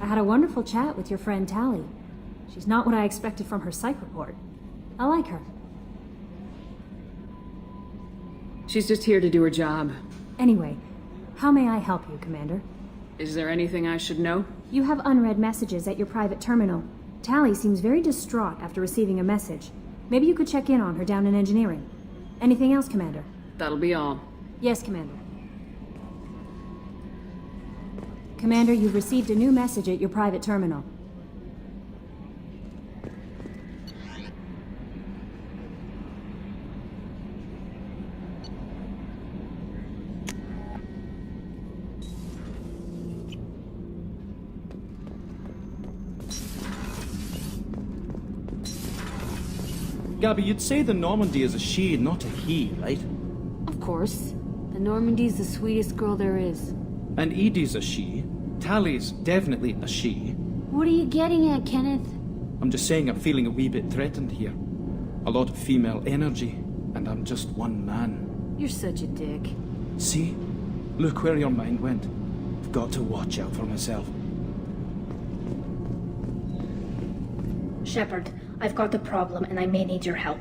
I had a wonderful chat with your friend Tally. She's not what I expected from her psych report. I like her. She's just here to do her job. Anyway, how may I help you, Commander? Is there anything I should know? You have unread messages at your private terminal. Tally seems very distraught after receiving a message. Maybe you could check in on her down in engineering. Anything else, Commander? That'll be all. Yes, Commander. Commander, you've received a new message at your private terminal. Gabby, you'd say the Normandy is a she, not a he, right? Of course. The Normandy's the sweetest girl there is. And Edie's a she. Tally's definitely a she. What are you getting at, Kenneth? I'm just saying I'm feeling a wee bit threatened here. A lot of female energy, and I'm just one man. You're such a dick. See? Look where your mind went. I've got to watch out for myself. Shepard, I've got a problem and I may need your help.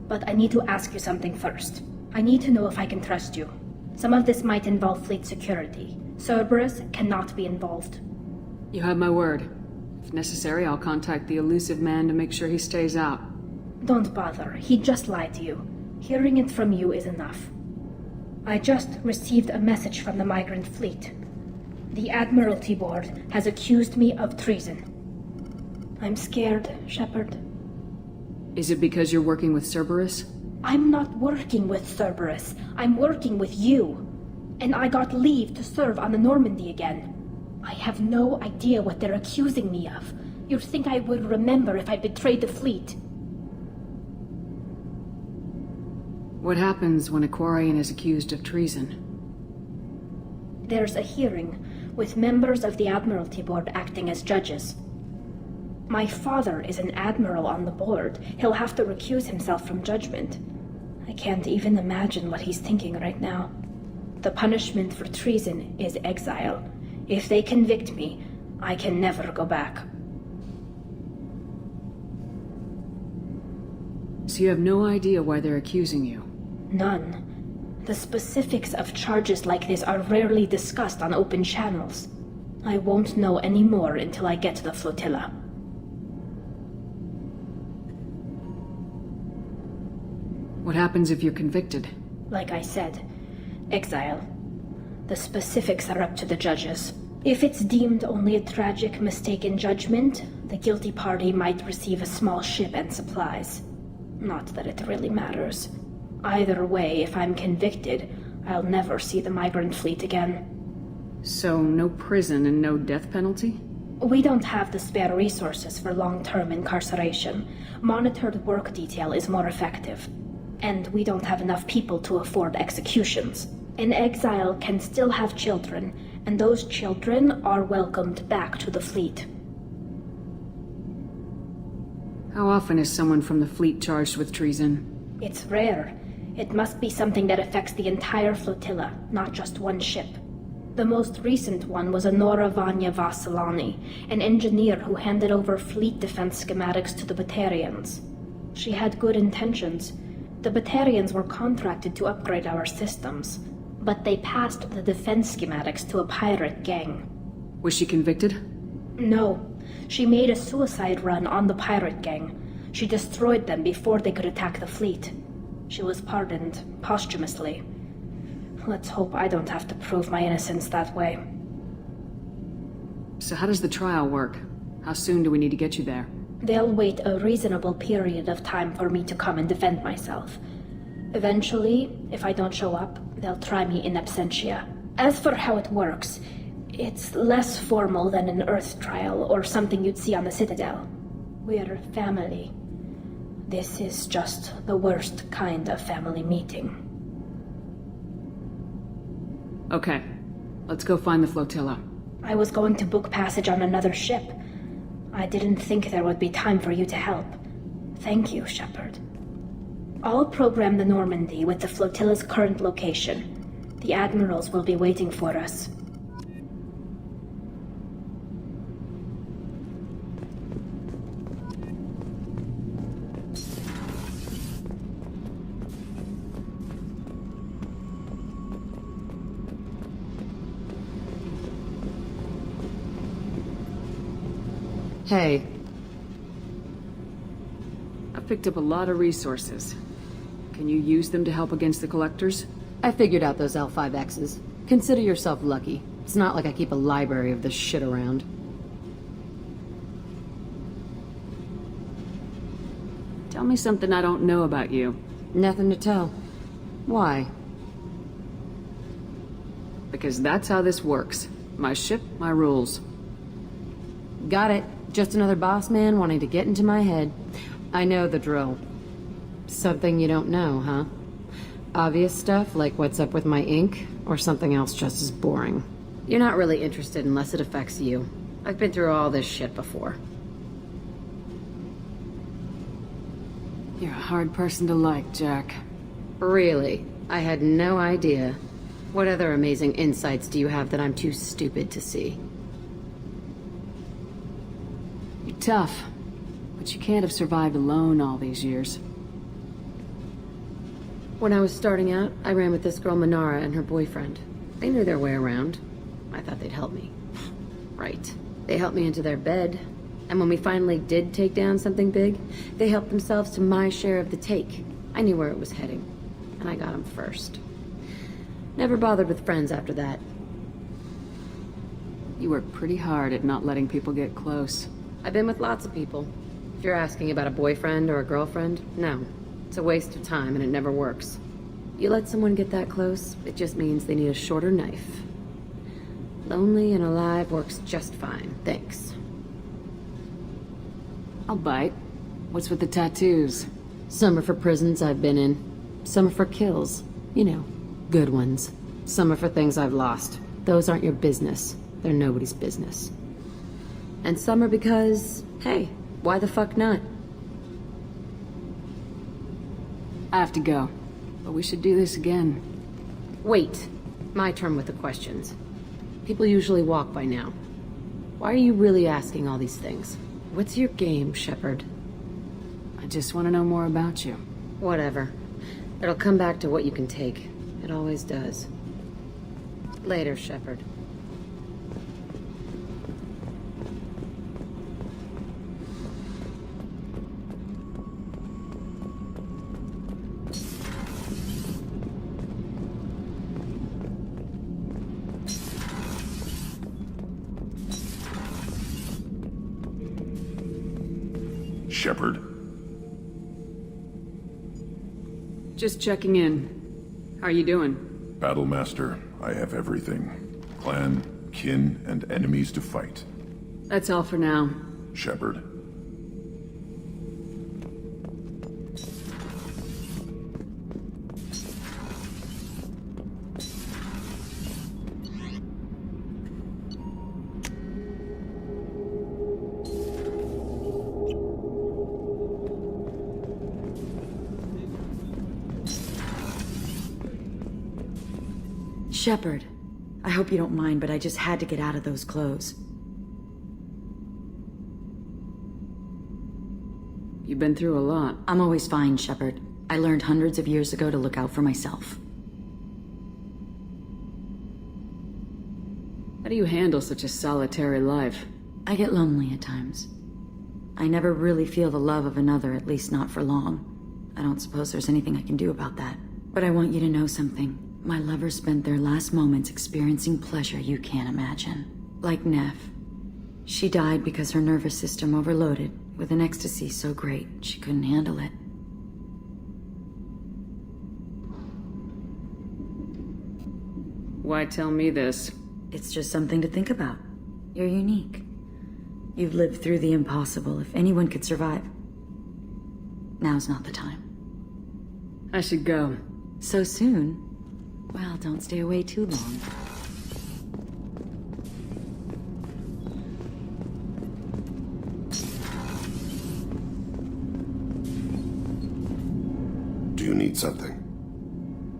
But I need to ask you something first. I need to know if I can trust you. Some of this might involve fleet security. Cerberus cannot be involved. You have my word. If necessary, I'll contact the elusive man to make sure he stays out. Don't bother. He just lied to you. Hearing it from you is enough. I just received a message from the migrant fleet. The Admiralty Board has accused me of treason. I'm scared, Shepard. Is it because you're working with Cerberus? I'm not working with Cerberus. I'm working with you. And I got leave to serve on the Normandy again. I have no idea what they're accusing me of. You'd think I would remember if I betrayed the fleet. What happens when a Quarian is accused of treason? There's a hearing, with members of the Admiralty Board acting as judges. My father is an admiral on the board. He'll have to recuse himself from judgment. I can't even imagine what he's thinking right now. The punishment for treason is exile. If they convict me, I can never go back. So you have no idea why they're accusing you? None. The specifics of charges like this are rarely discussed on open channels. I won't know any more until I get to the flotilla. What happens if you're convicted? Like I said, exile. The specifics are up to the judges. If it's deemed only a tragic mistake in judgment, the guilty party might receive a small ship and supplies. Not that it really matters. Either way, if I'm convicted, I'll never see the migrant fleet again. So no prison and no death penalty? We don't have the spare resources for long-term incarceration. Monitored work detail is more effective. And we don't have enough people to afford executions. An exile can still have children, and those children are welcomed back to the fleet. How often is someone from the fleet charged with treason? It's rare. It must be something that affects the entire flotilla, not just one ship. The most recent one was Anora Vanya Vasilani, an engineer who handed over fleet defense schematics to the Batarians. She had good intentions. The Batarians were contracted to upgrade our systems, but they passed the defense schematics to a pirate gang. Was she convicted? No. She made a suicide run on the pirate gang. She destroyed them before they could attack the fleet. She was pardoned, posthumously. Let's hope I don't have to prove my innocence that way. So how does the trial work? How soon do we need to get you there? They'll wait a reasonable period of time for me to come and defend myself. Eventually, if I don't show up, they'll try me in absentia. As for how it works, it's less formal than an Earth trial or something you'd see on the Citadel. We're family. This is just the worst kind of family meeting. Okay, let's go find the flotilla. I was going to book passage on another ship. I didn't think there would be time for you to help. Thank you, Shepard. I'll program the Normandy with the flotilla's current location. The admirals will be waiting for us. Hey, I've picked up a lot of resources. Can you use them to help against the Collectors? I figured out those L5Xs. Consider yourself lucky. It's not like I keep a library of this shit around. Tell me something I don't know about you. Nothing to tell. Why? Because that's how this works. My ship, my rules. Got it. Just another boss man wanting to get into my head. I know the drill. Something you don't know, huh? Obvious stuff like what's up with my ink, or something else just as boring. You're not really interested unless it affects you. I've been through all this shit before. You're a hard person to like, Jack. Really? I had no idea. What other amazing insights do you have that I'm too stupid to see? You're tough, but you can't have survived alone all these years. When I was starting out, I ran with this girl Manara and her boyfriend. They knew their way around. I thought they'd help me. Right. They helped me into their bed. And when we finally did take down something big, they helped themselves to my share of the take. I knew where it was heading. And I got them first. Never bothered with friends after that. You work pretty hard at not letting people get close. I've been with lots of people. If you're asking about a boyfriend or a girlfriend, no. It's a waste of time and it never works. You let someone get that close, it just means they need a shorter knife. Lonely and alive works just fine, thanks. I'll bite. What's with the tattoos? Some are for prisons I've been in. Some are for kills. You know, good ones. Some are for things I've lost. Those aren't your business. They're nobody's business. And some are because, hey, why the fuck not? I have to go, but we should do this again. Wait. My turn with the questions. People usually walk by now. Why are you really asking all these things? What's your game, Shepard? I just want to know more about you. Whatever. It'll come back to what you can take. It always does. Later, Shepard. Shepard. Just checking in. How are you doing? Battlemaster, I have everything. Clan, kin, and enemies to fight. That's all for now. Shepard. Shepard, I hope you don't mind, but I just had to get out of those clothes. You've been through a lot. I'm always fine, Shepard. I learned hundreds of years ago to look out for myself. How do you handle such a solitary life? I get lonely at times. I never really feel the love of another, at least not for long. I don't suppose there's anything I can do about that. But I want you to know something. My lovers spent their last moments experiencing pleasure you can't imagine. Like Neff. She died because her nervous system overloaded with an ecstasy so great she couldn't handle it. Why tell me this? It's just something to think about. You're unique. You've lived through the impossible. If anyone could survive, now's not the time. I should go. So soon? Well, don't stay away too long. Do you need something?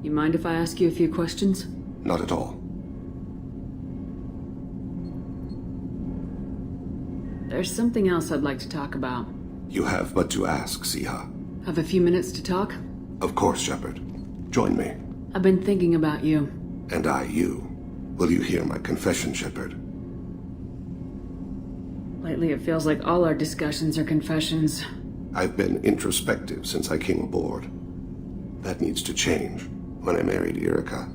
You mind if I ask you a few questions? Not at all. There's something else I'd like to talk about. You have but to ask, Siha. Have a few minutes to talk? Of course, Shepard. Join me. I've been thinking about you. And I, you. Will you hear my confession, Shepard? Lately, it feels like all our discussions are confessions. I've been introspective since I came aboard. That needs to change. When I married Erica,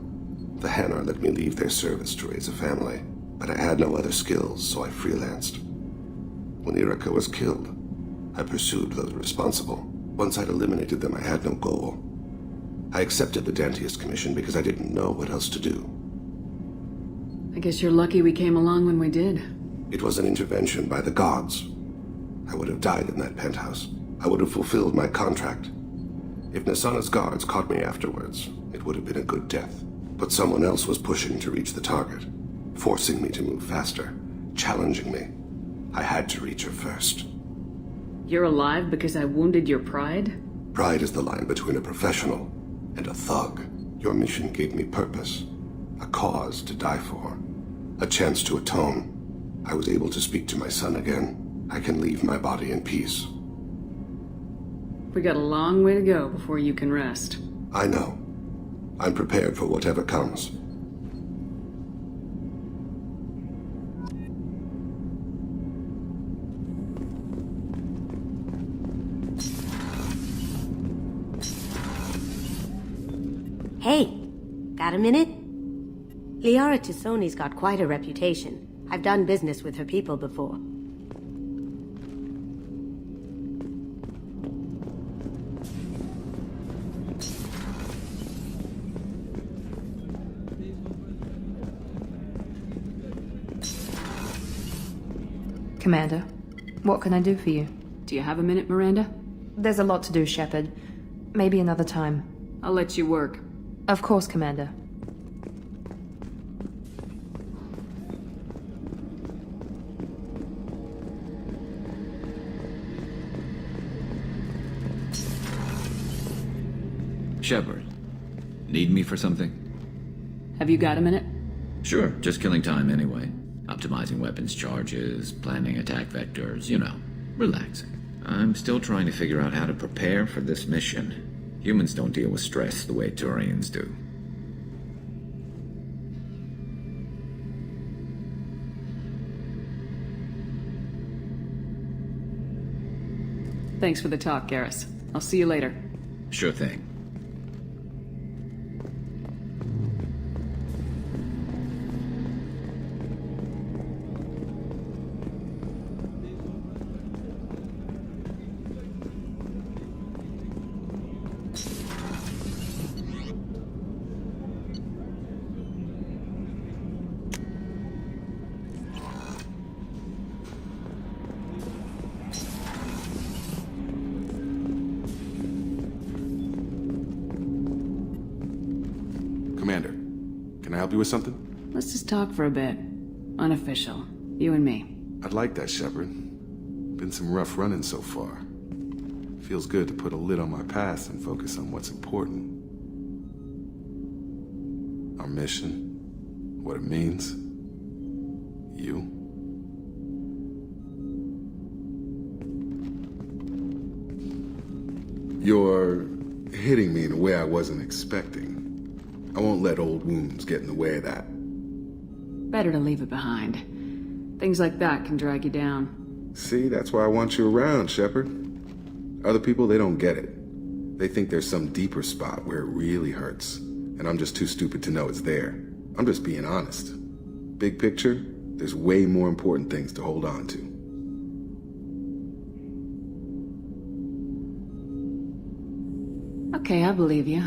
the Hanar let me leave their service to raise a family, but I had no other skills, so I freelanced. When Erica was killed, I pursued those responsible. Once I'd eliminated them, I had no goal. I accepted the Dantius commission because I didn't know what else to do. I guess you're lucky we came along when we did. It was an intervention by the gods. I would have died in that penthouse. I would have fulfilled my contract. If Nasana's guards caught me afterwards, it would have been a good death. But someone else was pushing to reach the target, forcing me to move faster, challenging me. I had to reach her first. You're alive because I wounded your pride? Pride is the line between a professional and a thug. Your mission gave me purpose, a cause to die for, a chance to atone. I was able to speak to my son again. I can leave my body in peace. We got a long way to go before you can rest. I know. I'm prepared for whatever comes. Hey, got a minute? Liara Tisoni's got quite a reputation. I've done business with her people before. Commander, what can I do for you? Do you have a minute, Miranda? There's a lot to do, Shepard. Maybe another time. I'll let you work. Of course, Commander. Shepard, need me for something? Have you got a minute? Sure, just killing time anyway. Optimizing weapons charges, planning attack vectors, you know, relaxing. I'm still trying to figure out how to prepare for this mission. Humans don't deal with stress the way Turians do. Thanks for the talk, Garrus. I'll see you later. Sure thing. Commander, can I help you with something? Let's just talk for a bit. Unofficial. You and me. I'd like that, Shepard. Been some rough running so far. Feels good to put a lid on my past and focus on what's important. Our mission, what it means, you. You're hitting me in a way I wasn't expecting. I won't let old wounds get in the way of that. Better to leave it behind. Things like that can drag you down. See, that's why I want you around, Shepard. Other people, they don't get it. They think there's some deeper spot where it really hurts, and I'm just too stupid to know it's there. I'm just being honest. Big picture, there's way more important things to hold on to. Okay, I believe you.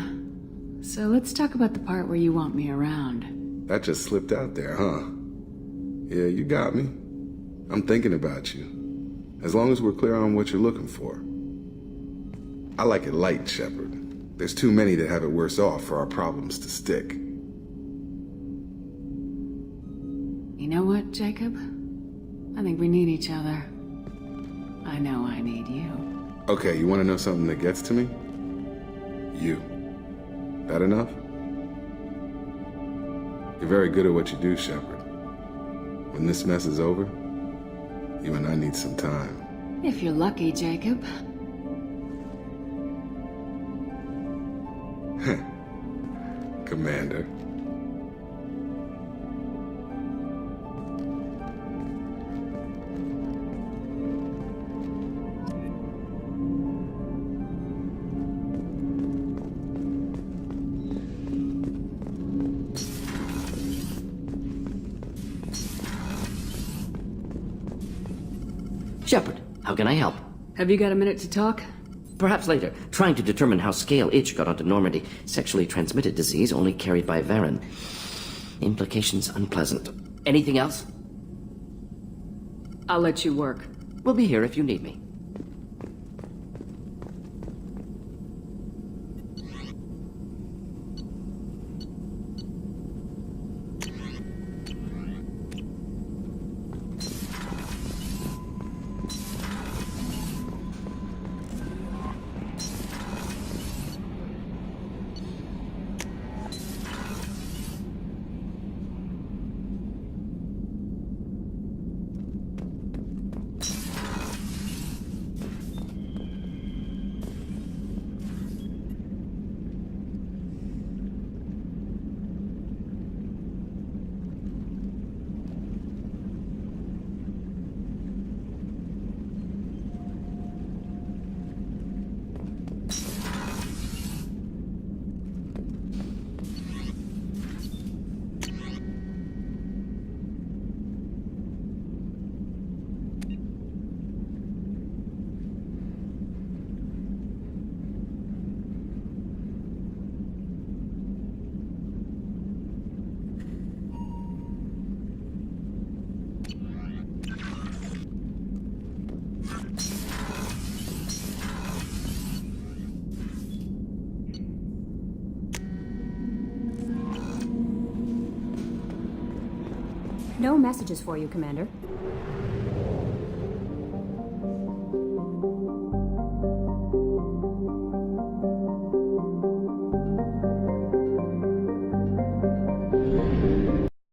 So let's talk about the part where you want me around. That just slipped out there, huh? Yeah, you got me. I'm thinking about you. As long as we're clear on what you're looking for. I like it light, Shepard. There's too many that have it worse off for our problems to stick. You know what, Jacob? I think we need each other. I know I need you. Okay, you want to know something that gets to me? You. That enough? You're very good at what you do, Shepard. When this mess is over, you and I need some time. If you're lucky, Jacob. Commander. Shepard, how can I help? Have you got a minute to talk? Perhaps later. Trying to determine how scale itch got onto Normandy. Sexually transmitted disease only carried by Varen. Implications unpleasant. Anything else? I'll let you work. We'll be here if you need me. No messages for you, Commander.